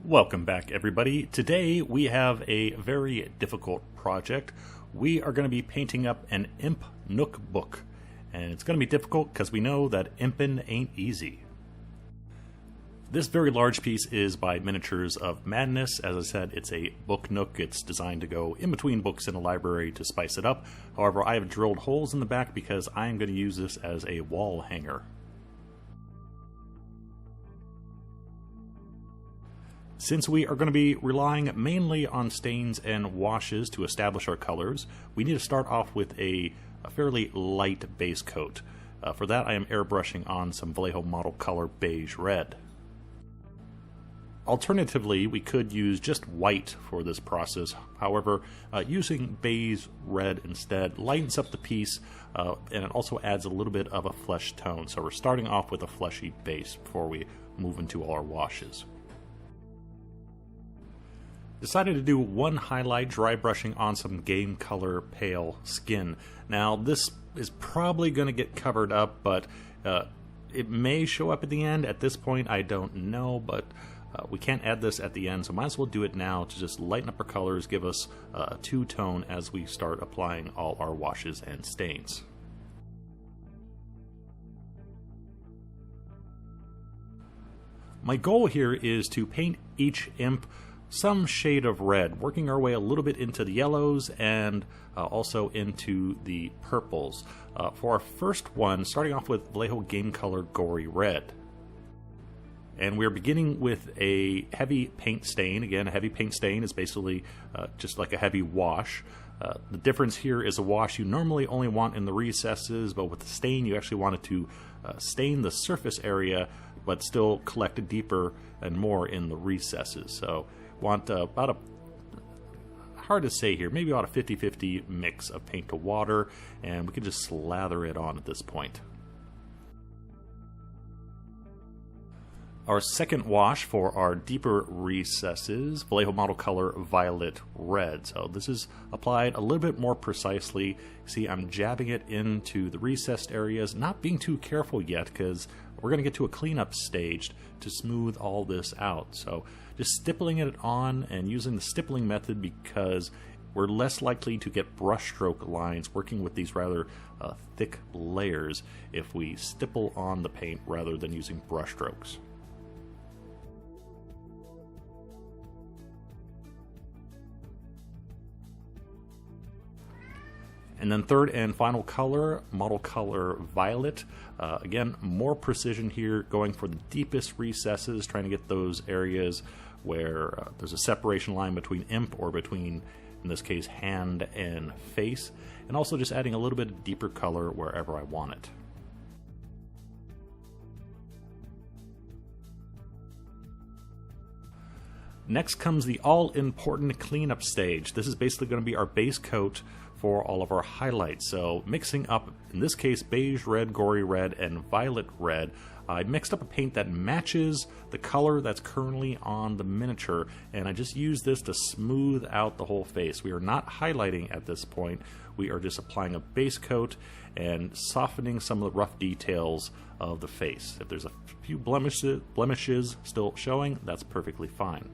Welcome back, everybody. Today we have a very difficult project. We are going to be painting up an Imp Nook book, and it's going to be difficult because we know that impin' ain't easy. This very large piece is by Miniatures of Madness. As I said, it's a book nook. It's designed to go in between books in a library to spice it up. However, I have drilled holes in the back because I am going to use this as a wall hanger. Since we are going to be relying mainly on stains and washes to establish our colors, we need to start off with a fairly light base coat. For that, I am airbrushing on some Vallejo Model Color Beige Red. Alternatively, we could use just white for this process. However, using beige red instead lightens up the piece, and it also adds a little bit of a flesh tone. So we're starting off with a fleshy base before we move into all our washes. Decided to do one highlight dry brushing on some game color pale skin. Now this is probably going to get covered up, but it may show up at the end. At this point I don't know, but we can't add this at the end, so might as well do it now to just lighten up our colors, give us a two-tone as we start applying all our washes and stains. My goal here is to paint each imp some shade of red, working our way a little bit into the yellows and also into the purples. For our first one, starting off with Vallejo Game Color Gory Red. And we're beginning with a heavy paint stain. Again, a heavy paint stain is basically just like a heavy wash. The difference here is a wash you normally only want in the recesses, but with the stain you actually want it to stain the surface area, but still collect deeper and more in the recesses. So want about a, hard to say here, maybe about a 50-50 mix of paint to water, and we can just slather it on at this point. Our second wash for our deeper recesses, Vallejo Model Color Violet Red. So this is applied a little bit more precisely. See, I'm jabbing it into the recessed areas, not being too careful yet because we're going to get to a cleanup stage to smooth all this out. So just stippling it on and using the stippling method because we're less likely to get brushstroke lines working with these rather thick layers if we stipple on the paint rather than using brushstrokes. And then third and final color, Model Color Violet. Again, more precision here, going for the deepest recesses, trying to get those areas where there's a separation line between imp or between, in this case, hand and face. And also just adding a little bit of deeper color wherever I want it. Next comes the all-important cleanup stage. This is basically going to be our base coat for all of our highlights. So mixing up, in this case, beige red, gory red, and violet red, I mixed up a paint that matches the color that's currently on the miniature, and I just use this to smooth out the whole face. We are not highlighting at this point. We are just applying a base coat and softening some of the rough details of the face. If there's a few blemishes still showing, that's perfectly fine.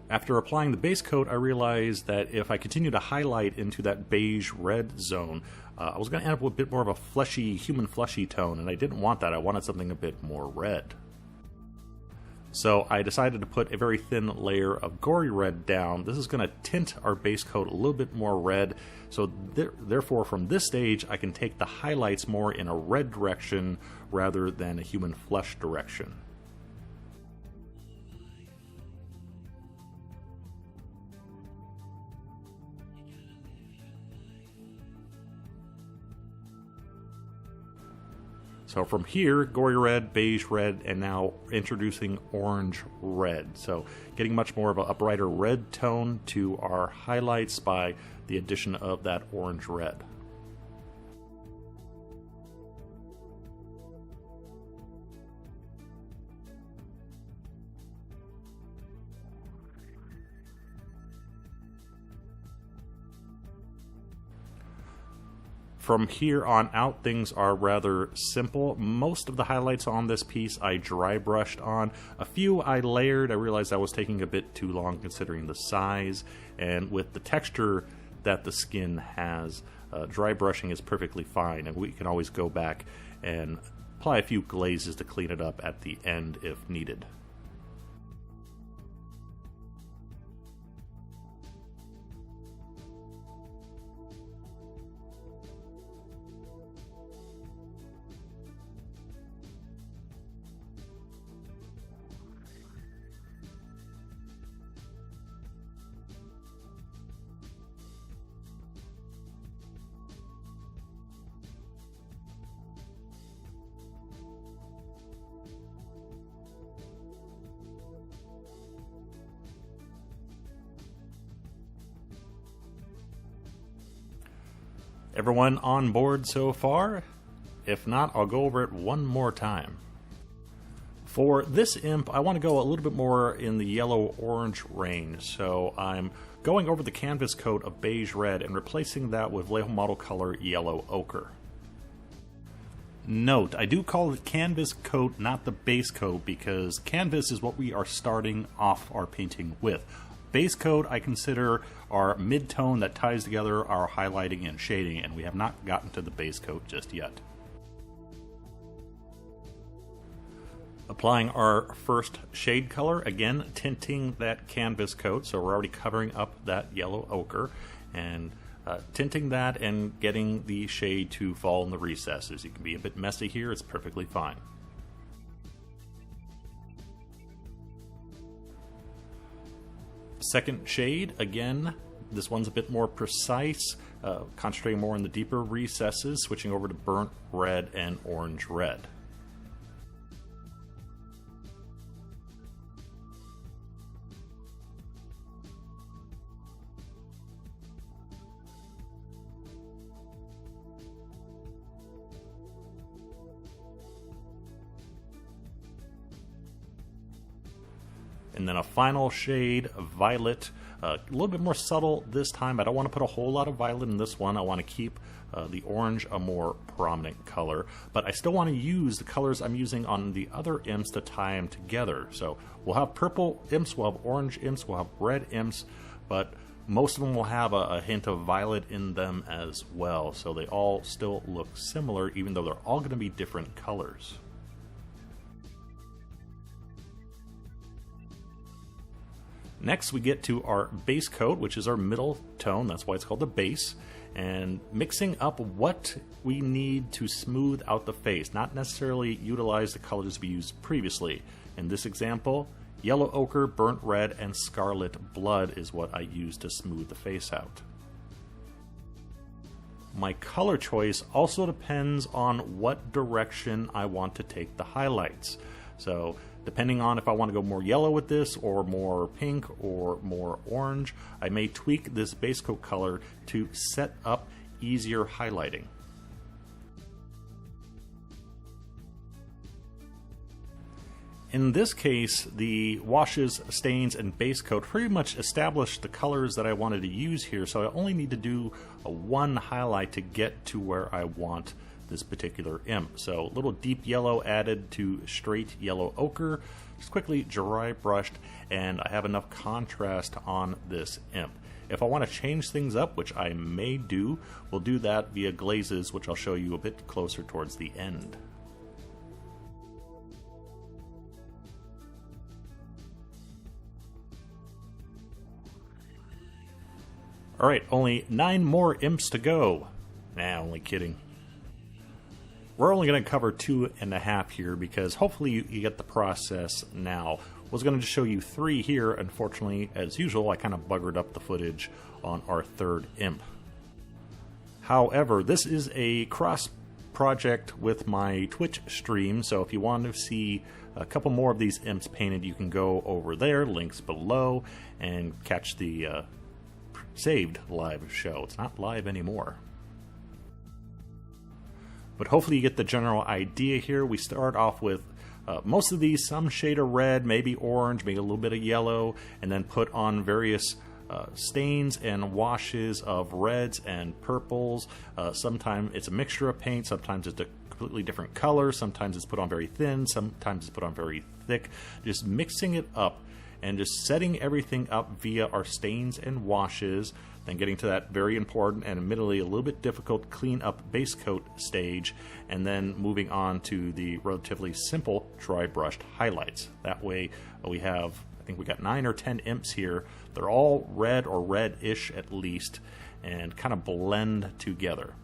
After applying the base coat, I realized that if I continue to highlight into that beige red zone, I was going to end up with a bit more of a fleshy, human fleshy tone, and I didn't want that. I wanted something a bit more red. So I decided to put a very thin layer of gory red down. This is going to tint our base coat a little bit more red, so therefore from this stage I can take the highlights more in a red direction rather than a human flesh direction. So from here, gory red, beige red, and now introducing orange red. So getting much more of a brighter red tone to our highlights by the addition of that orange red. From here on out, things are rather simple. Most of the highlights on this piece I dry brushed on. A few I layered. I realized that was taking a bit too long considering the size, and with the texture that the skin has, dry brushing is perfectly fine, and we can always go back and apply a few glazes to clean it up at the end if needed. Everyone on board so far? If not, I'll go over it one more time. For this imp, I want to go a little bit more in the yellow-orange range, so I'm going over the canvas coat of beige red and replacing that with Vallejo Model Color Yellow Ochre. Note, I do call it canvas coat, not the base coat, because canvas is what we are starting off our painting with. Base coat I consider our mid-tone that ties together our highlighting and shading, and we have not gotten to the base coat just yet. Applying our first shade color, again tinting that canvas coat, so we're already covering up that yellow ochre, and tinting that and getting the shade to fall in the recesses. You can be a bit messy here, it's perfectly fine. Second shade, again, this one's a bit more precise, concentrating more on the deeper recesses, switching over to burnt red and orange red. And then a final shade of violet, a little bit more subtle this time. I don't want to put a whole lot of violet in this one. I want to keep the orange a more prominent color, but I still want to use the colors I'm using on the other imps to tie them together. So we'll have purple imps, we'll have orange imps, we'll have red imps, but most of them will have a hint of violet in them as well. So they all still look similar, even though they're all going to be different colors. Next we get to our base coat, which is our middle tone, that's why it's called the base, and mixing up what we need to smooth out the face, not necessarily utilize the colors we used previously. In this example, yellow ochre, burnt red, and scarlet blood is what I used to smooth the face out. My color choice also depends on what direction I want to take the highlights. So depending on if I want to go more yellow with this, or more pink, or more orange, I may tweak this base coat color to set up easier highlighting. In this case, the washes, stains, and base coat pretty much established the colors that I wanted to use here, so I only need to do one highlight to get to where I want this particular imp. So a little deep yellow added to straight yellow ochre, just quickly dry brushed, and I have enough contrast on this imp. If I want to change things up, which I may do, we'll do that via glazes, which I'll show you a bit closer towards the end. Alright, only 9 more imps to go. Nah, only kidding. We're only going to cover 2.5 here because hopefully you get the process now. I was going to just show you 3 here. Unfortunately, as usual, I kind of buggered up the footage on our third imp. However, this is a cross project with my Twitch stream, so if you want to see a couple more of these imps painted, you can go over there, links below, and catch the saved live show. It's not live anymore. But hopefully you get the general idea here. We start off with most of these, some shade of red, maybe orange, maybe a little bit of yellow, and then put on various stains and washes of reds and purples. Sometimes it's a mixture of paint, sometimes it's a completely different color, sometimes it's put on very thin, sometimes it's put on very thick. Just mixing it up and just setting everything up via our stains and washes, then getting to that very important and admittedly a little bit difficult clean up base coat stage, and then moving on to the relatively simple dry brushed highlights. That way we have, I think we got 9 or 10 imps here. They're all red or red-ish at least, and kind of blend together.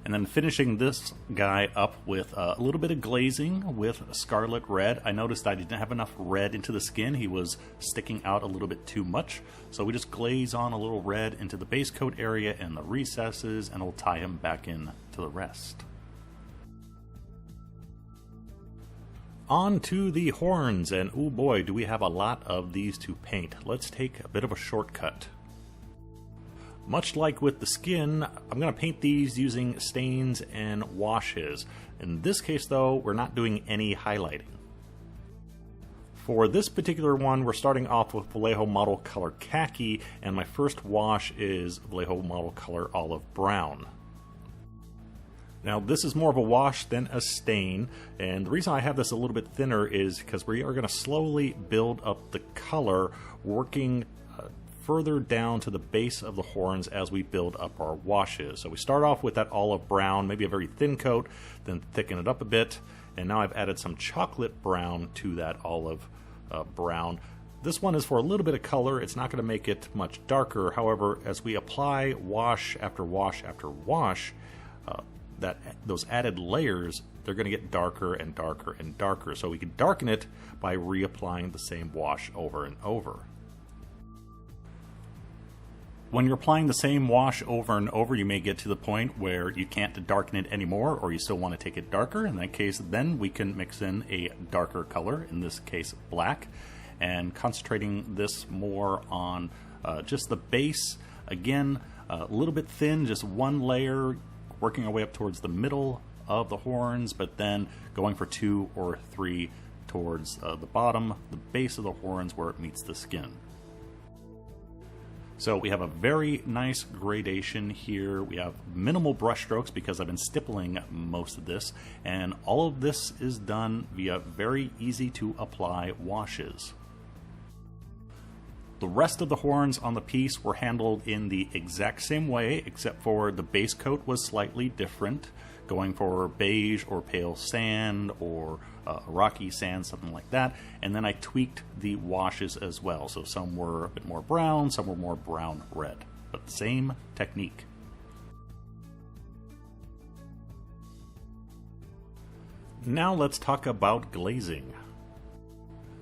And then finishing this guy up with a little bit of glazing with scarlet red. I noticed I didn't have enough red into the skin. He was sticking out a little bit too much. So we just glaze on a little red into the base coat area and the recesses, and we'll tie him back in to the rest. On to the horns, and oh boy, do we have a lot of these to paint. Let's take a bit of a shortcut. Much like with the skin, I'm going to paint these using stains and washes. In this case though, we're not doing any highlighting. For this particular one, we're starting off with Vallejo Model Color Khaki, and my first wash is Vallejo Model Color Olive Brown. Now this is more of a wash than a stain, and the reason I have this a little bit thinner is because we are going to slowly build up the color, working further down to the base of the horns as we build up our washes. So we start off with that olive brown, maybe a very thin coat, then thicken it up a bit, and now I've added some chocolate brown to that olive brown. This one is for a little bit of color. It's not going to make it much darker. However, as we apply wash after wash after wash, those added layers, they're going to get darker and darker and darker. So we can darken it by reapplying the same wash over and over. When you're applying the same wash over and over, you may get to the point where you can't darken it anymore, or you still want to take it darker. In that case, then we can mix in a darker color, in this case black, and concentrating this more on just the base. Again, a little bit thin, just one layer, working our way up towards the middle of the horns, but then going for 2 or 3 towards the bottom, the base of the horns where it meets the skin. So we have a very nice gradation here. We have minimal brush strokes because I've been stippling most of this, and all of this is done via very easy to apply washes. The rest of the horns on the piece were handled in the exact same way, except for the base coat was slightly different, going for beige or pale sand or rocky sand, something like that. And then I tweaked the washes as well. So some were a bit more brown, some were more brown red, but the same technique. Now let's talk about glazing.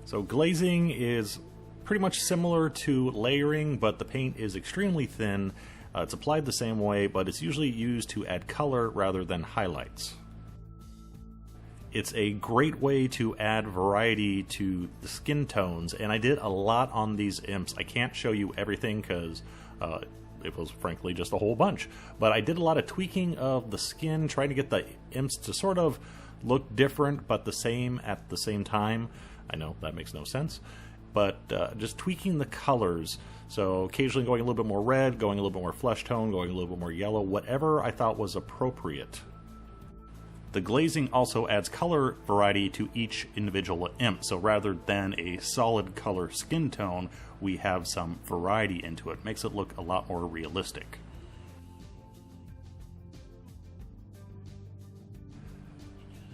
So glazing is pretty much similar to layering, but the paint is extremely thin. It's applied the same way, but it's usually used to add color rather than highlights. It's a great way to add variety to the skin tones, and I did a lot on these imps. I can't show you everything because it was frankly just a whole bunch, but I did a lot of tweaking of the skin, trying to get the imps to sort of look different but the same at the same time. I know that makes no sense, but just tweaking the colors. So occasionally going a little bit more red, going a little bit more flesh tone, going a little bit more yellow, whatever I thought was appropriate. The glazing also adds color variety to each individual imp, so rather than a solid color skin tone, we have some variety into it. Makes it look a lot more realistic.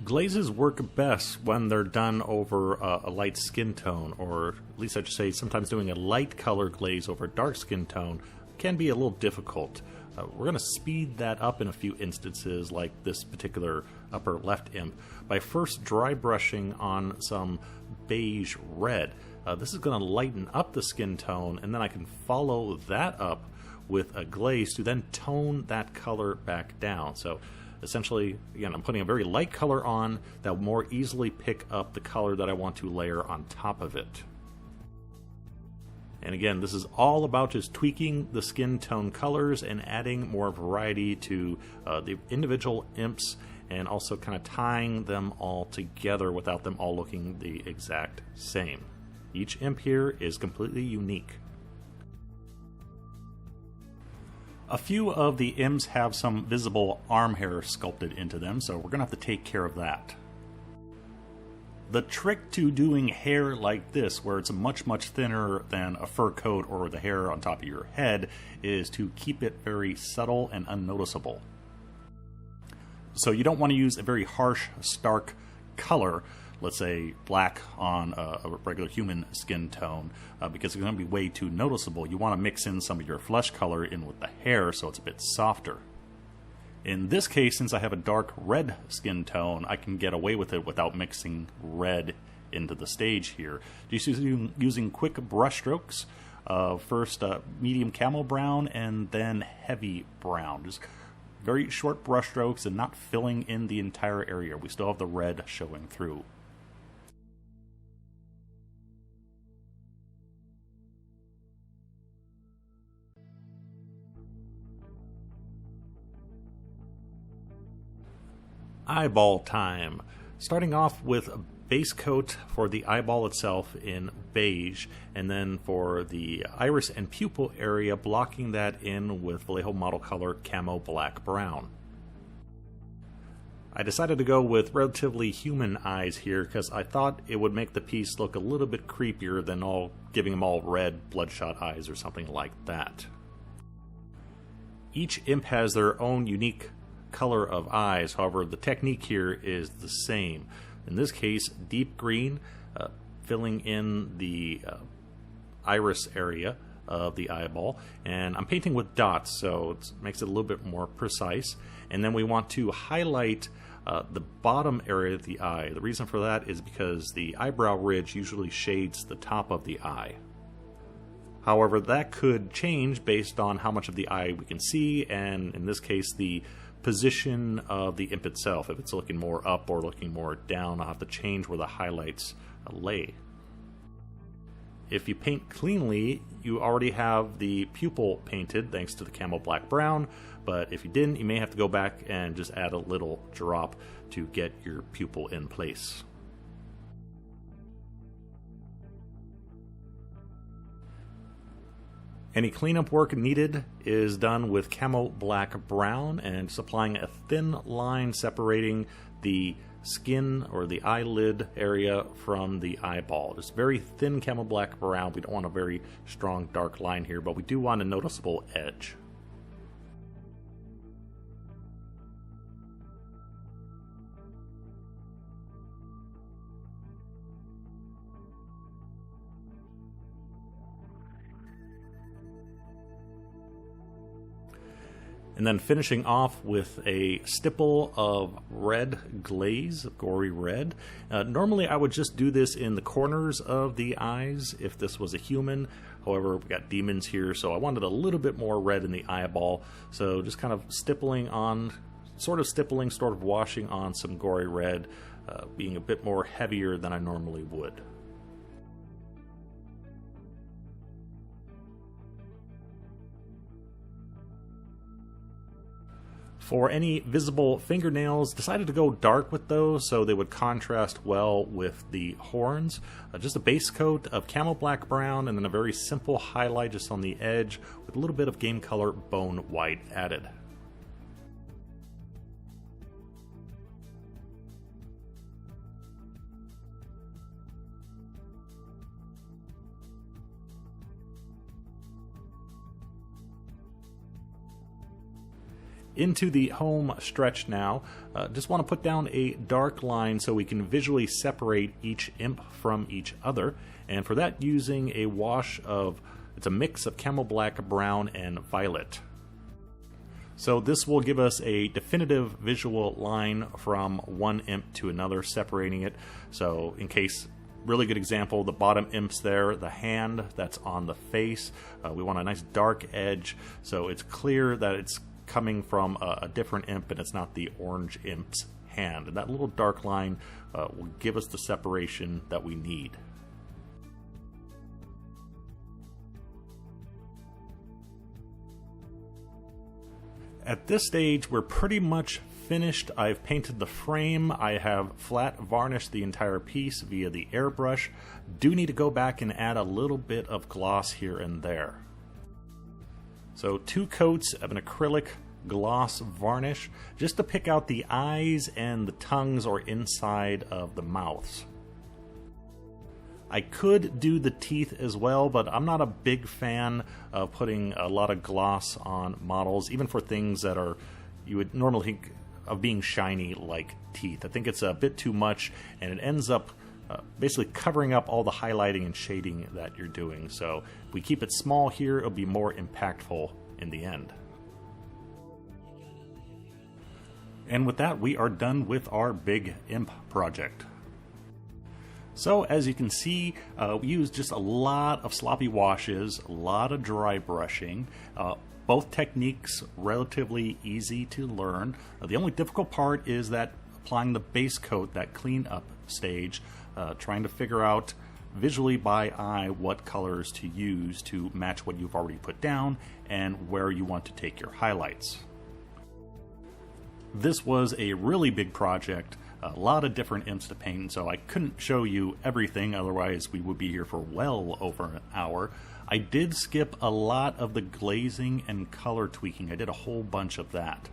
Glazes work best when they're done over a light skin tone, or at least I should say sometimes doing a light color glaze over a dark skin tone can be a little difficult. We're going to speed that up in a few instances, like this particular upper left imp, by first dry brushing on some beige red. This is going to lighten up the skin tone, and then I can follow that up with a glaze to then tone that color back down. So essentially, again, I'm putting a very light color on that will more easily pick up the color that I want to layer on top of it. And again, this is all about just tweaking the skin tone colors and adding more variety to the individual imps, and also kind of tying them all together without them all looking the exact same. Each imp here is completely unique. A few of the Imps have some visible arm hair sculpted into them, so we're going to have to take care of that. The trick to doing hair like this, where it's much thinner than a fur coat or the hair on top of your head, is to keep it very subtle and unnoticeable. So you don't want to use a very harsh, stark color, let's say black on a regular human skin tone, because it's going to be way too noticeable. You want to mix in some of your flesh color in with the hair so it's a bit softer. In this case, since I have a dark red skin tone, I can get away with it without mixing red into the stage here. Just using quick brush strokes, first medium camel brown and then heavy brown. Just very short brush strokes and not filling in the entire area. We still have the red showing through. Eyeball time. Starting off with a base coat for the eyeball itself in beige, and then for the iris and pupil area, blocking that in with Vallejo Model Color Camo Black Brown. I decided to go with relatively human eyes here because I thought it would make the piece look a little bit creepier than giving them all red bloodshot eyes or something like that. Each imp has their own unique color of eyes, however the technique here is the same. In this case, deep green, filling in the iris area of the eyeball, and I'm painting with dots so it makes it a little bit more precise. And then we want to highlight the bottom area of the eye. The reason for that is because the eyebrow ridge usually shades the top of the eye. However, that could change based on how much of the eye we can see, and in this case the position of the imp itself. If it's looking more up or looking more down, I'll have to change where the highlights lay. If you paint cleanly, you already have the pupil painted thanks to the Camo Black Brown, but if you didn't, you may have to go back and just add a little drop to get your pupil in place. Any cleanup work needed is done with Camo Black Brown and just applying a thin line separating the skin or the eyelid area from the eyeball. Just very thin Camo Black Brown. We don't want a very strong dark line here, but we do want a noticeable edge. And then finishing off with a stipple of red glaze, gory red. Normally I would just do this in the corners of the eyes if this was a human. However, we got demons here, so I wanted a little bit more red in the eyeball. So just kind of stippling on, sort of washing on some gory red, being a bit more heavier than I normally would. For any visible fingernails, decided to go dark with those so they would contrast well with the horns. Just a base coat of Camo Black Brown and then a very simple highlight just on the edge with a little bit of Game Color Bone White added. Into the home stretch now. Just want to put down a dark line so we can visually separate each imp from each other, and for that using a wash of, it's a mix of Camo Black, Brown, and Violet. So this will give us a definitive visual line from one imp to another, separating it. So in case, really good example, the bottom imp's there, the hand that's on the face. We want a nice dark edge so it's clear that it's coming from a different imp and it's not the orange imp's hand. And that little dark line will give us the separation that we need. At this stage, we're pretty much finished. I've painted the frame. I have flat varnished the entire piece via the airbrush. Do need to go back and add a little bit of gloss here and there. So 2 coats of an acrylic gloss varnish just to pick out the eyes and the tongues or inside of the mouths. I could do the teeth as well, but I'm not a big fan of putting a lot of gloss on models, even for things that are, you would normally think of being shiny like teeth. I think it's a bit too much, and it ends up basically covering up all the highlighting and shading that you're doing. So if we keep it small here, it'll be more impactful in the end. And with that, we are done with our Big Imp project. So as you can see, we used just a lot of sloppy washes, a lot of dry brushing. Both techniques relatively easy to learn. The only difficult part is that applying the base coat, that cleanup stage, trying to figure out visually by eye what colors to use to match what you've already put down and where you want to take your highlights. This was a really big project. A lot of different imps to paint, so I couldn't show you everything, otherwise we would be here for well over an hour. I did skip a lot of the glazing and color tweaking. I did a whole bunch of that.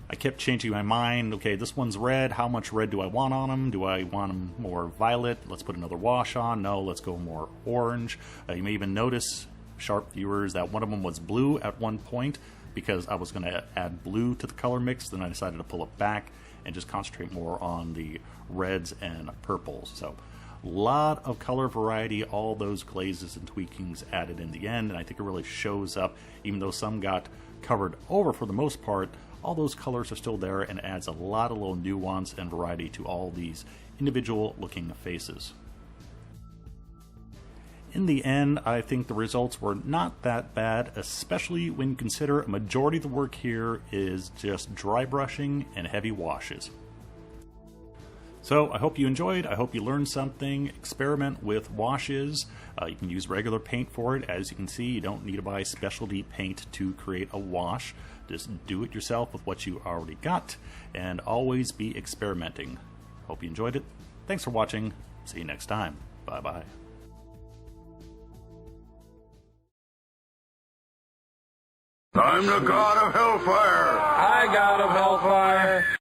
I kept changing my mind. Okay, this one's red. How much red do I want on them? Do I want them more violet? Let's put another wash on. No, let's go more orange. You may even notice, sharp viewers, that one of them was blue at one point because I was going to add blue to the color mix. Then I decided to pull it back and just concentrate more on the reds and purples. So a lot of color variety, all those glazes and tweakings added in the end, and I think it really shows up. Even though some got covered over for the most part, all those colors are still there and adds a lot of little nuance and variety to all these individual looking faces. In the end, I think the results were not that bad, especially when you consider a majority of the work here is just dry brushing and heavy washes. So I hope you enjoyed. I hope you learned something. Experiment with washes. You can use regular paint for it. As you can see, you don't need to buy specialty paint to create a wash. Just do it yourself with what you already got, and always be experimenting. Hope you enjoyed it. Thanks for watching. See you next time. Bye-bye. I'm the god of hellfire! I god of hellfire!